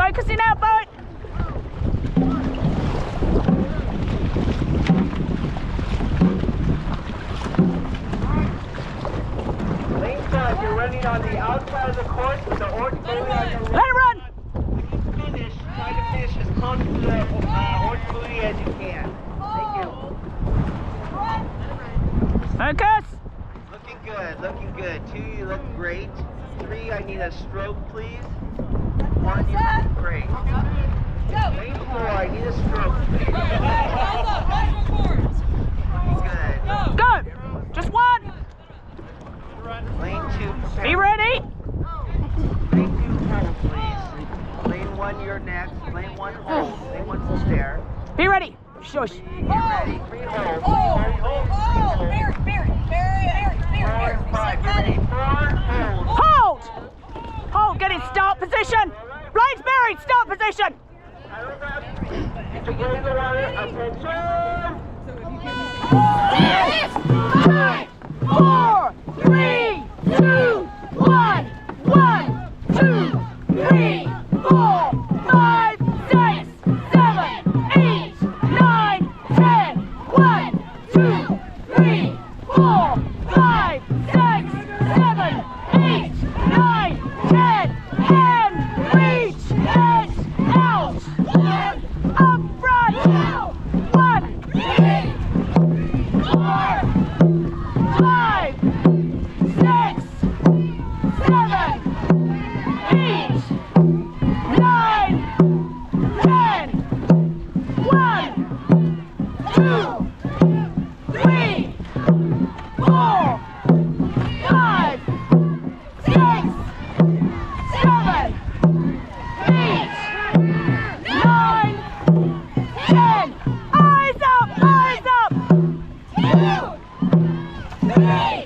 Focusing out, boat. Lane front, you're running on the outside of the course with the orange buoy on your left. Let it run. Finish. Try to finish as close to the orange buoy as you can. Thank you. Focus. Looking good, looking good. 2, you look great. 3, I need a stroke, please. 1, you look great. Lane 4, I need a stroke, please. Good. Go. Just one. Lane 2, prepare. Be ready. Lane 2, hold, please. Lane 1, you're next. Lane 1, hold. Lane 1, full stare. Be ready. Shush. 3, get ready. 3, hold. 4, hold. 5, get ready. 4, hold. Hold. Hold. Get in start position. Blades buried. Start position. Attention! 5, 4, 3, 2, 1. 1, 2, 3, 4, 5, 6, 7, 8, 9, 10. 1, 2, 3, 4, 5, 6, 7, 8, 9, 10. And reach it out. Up front. 1, 3, 4, 5, 6, 7, 8, 9, 10. 1, 2, 3, 4, 5, 6, 7, 8, 9, 10. Eyes up, eyes up. 2, 3,